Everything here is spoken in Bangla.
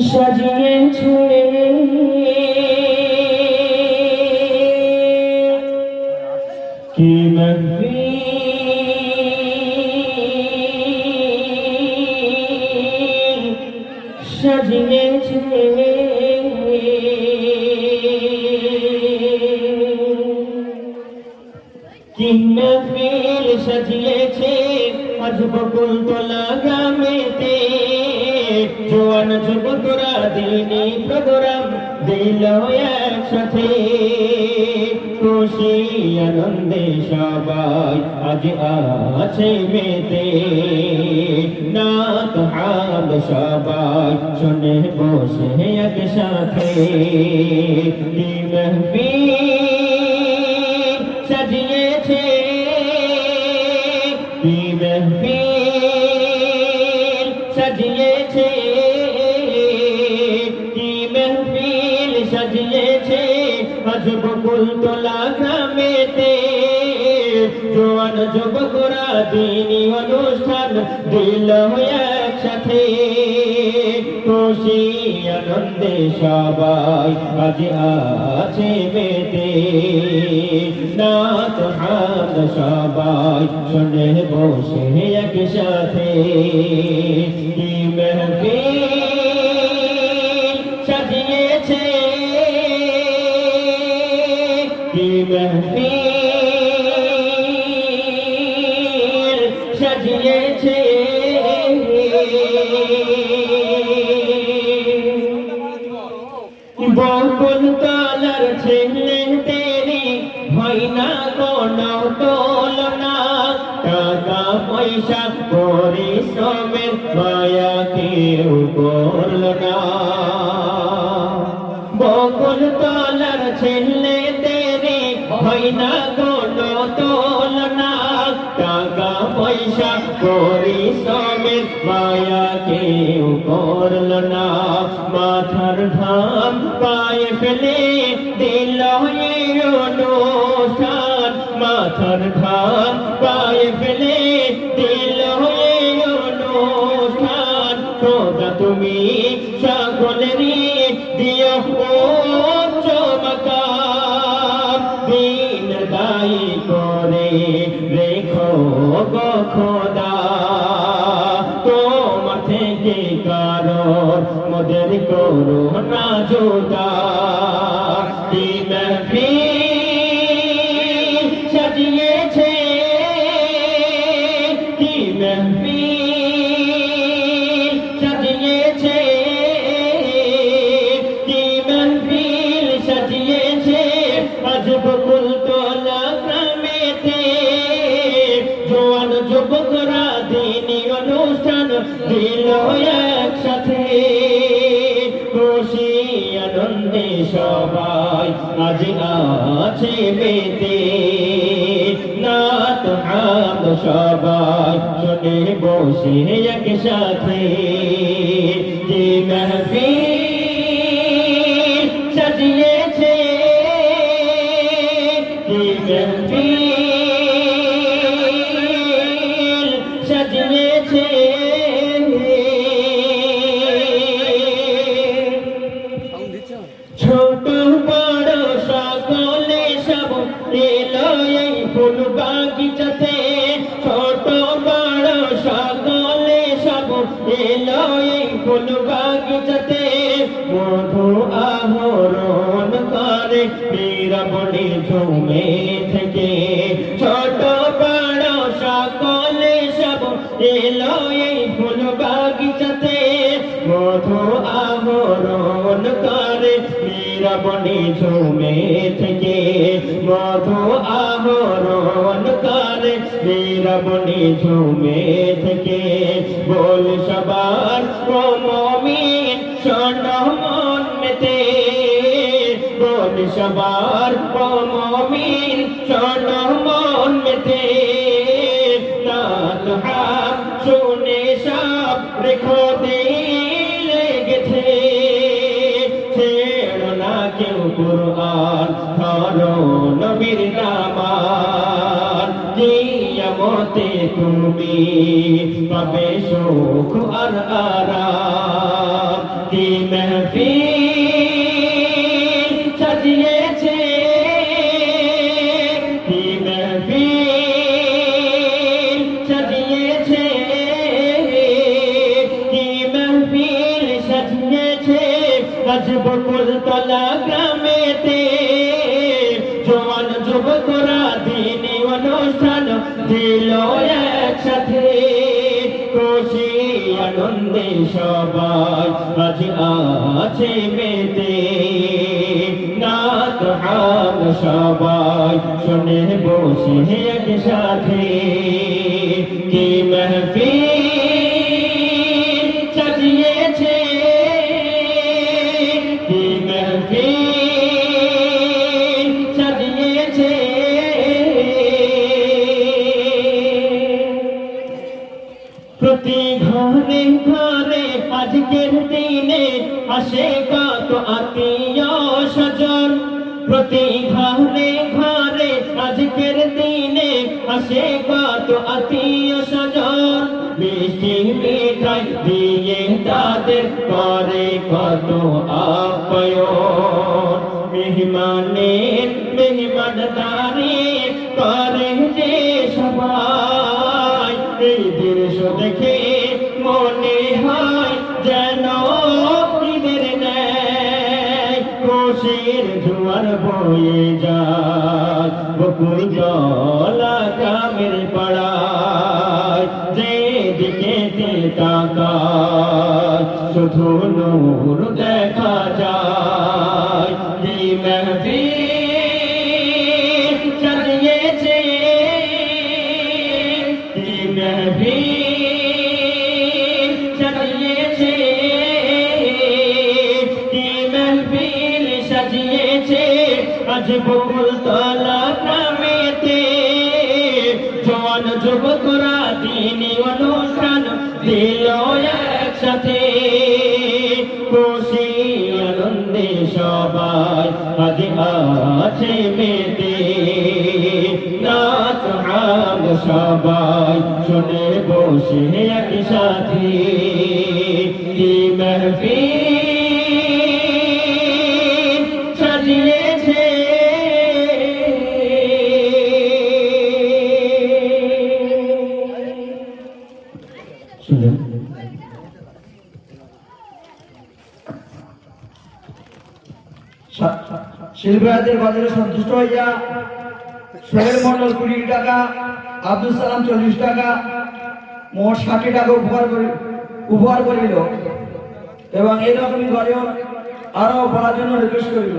সাজিয়েছে কি মাহফিল সাজিয়েছে কি মাহফিল সাজিয়েছে আজ বকুলতলা গ্রামেতে জোয়ান যুবকরা দিনী প্রোগ্রাম দিল একসাথে খুশি আনন্দে সবাই আজ আছে মেতে নাত হাল সবাই শুনে বসে একসাথে কি মাহফিল সাজিয়েছে কি মাহফিল সাজিয়েছে কি মাহফিল সাজিয়েছে আজ বকুলতলা গ্রামেতে জোয়ান যুবকরা দিনী অনুষ্ঠান দিল একসাথে খুশি আনন্দে সবাই আজ আছে মেতে নাত হাত সবাই শুনে বসে একসাথে কি মাহফিল সাজিয়েছে কি মাহফিল সাজিয়েছে বকুলতলার ছেলে তেরি হয় না কোনো তুলনা টাকা পয়সা পরিশ্রমের মায়া কেউ করল না বকুলতলার ছেলে তেরি হয় না কোনো তুলনা টাকা পয়সা পরিশ্রমের মায়া কেউ করল না মাথার ঘাম পায়ে ফেলে দিল অনুষ্ঠান মাথার ঘাম পায়ে ফেলে দিল অনুষ্ঠান খোদা তুমি সকলেরই দিও চমকাম দিন দায়ী করে রেখো গো খোদা তোমার থেকে কারণ মোদের করো না জোদা কি মাহফিল সাজিয়েছে কি মাহফিল সাজিয়েছে কি মাহফিল সাজিয়েছে আজ বকুলতলা গ্রামেতে জোয়ান যুবকরা দিনী অনুষ্ঠান দিল একসাথে খুশি আনন্দে সবাই আজ আছে মেতে নাত হাত সবাই শুনে বসে একসাথে যে মাহফিল সাজিয়েছে কি মাহফিল সাজিয়েছে ছোট বড় সকলে সব এলো এই ফুল বাগিচাতে ছোট বড় সকলে সব এলো এই ফুল বাগিচাতে মধু আহরণ করে বীরবনে ঝুমে থেকে ছোট বড় সকলে সব এলো এই ফুল বাগিচাতে মধু আহরণ করে বীরবনে ঝুমে থেকে মধু আহরণ করে বীরবনে ঝুমে থেকে বল সবার ও মুমিন শোনো মনেতে বল সবার ও মুমিন শোনো মনেতে নাত হাত শুনে সব রেখো দিলে গেছে ছেড়ো না কেউ কুরআন ধরো নবীর নামান কিয়ামতে তুমি পাবে সুখ আর আরাম। কি মেহফিল সাজিয়েছে, কি মেহফিল সাজিয়েছে, কি মেহফিল সাজিয়েছে আজ বকুলতলা গ্রামেতে। জওয়ান যুবকরা দিনী অনুষ্ঠান দিল একসাথে, খুশি আনন্দে সবাই আজ আছে মেতে। নাত হাম সবাই শুনে বসে একসাথে, কি মেহফিল সাজিয়েছে, কি মেহফিল সাজিয়েছে। প্রতি ঘরে ঘরে আজকের দিনে আসে কত আত্মীয় স্বজন, প্রতি ঘরে ঘরে আজকের দিনে আসে কত আত্মীয় স্বজন। মিষ্টি মিঠাই দিয়ে তাদের করে কত আপ্যায়ন, মেহমানের মেহমানদারি করে যে সবাই। এই দৃশ্য দেখে মনে হয় যেন ঈদের ন্যায়, খুশির জোয়ার বয়ে যায় বকুলতলা গ্রামের পাড়ায়। যেদিকে তাকায় শুধু নূর দেখা যায়। কি মেহফিল সাজিয়েছে, কি মেহফিল সাজিয়েছে, কি মেহফিল সাজিয়েছে আজ বকুলতলা গ্রামেতে। জওয়ান যুবকরা দিনী অনুষ্ঠান দিল একসাথে, খুশি আনন্দে সবাই আজ আছে মেতে। নাচ গান সবাই শুনে বসে একসাথে, কি মেহফিল সাজিয়েছে। শিল্পীদের বাজারে সন্তুষ্ট হইয়া সোহেল মন্ডল 20 টাকা, আব্দুল সালাম 40 টাকা, মোট 60 টাকা উপহার করিল এবং এইরকমই ঘরেও আরো বলার জন্য রিকোয়েস্ট করিল।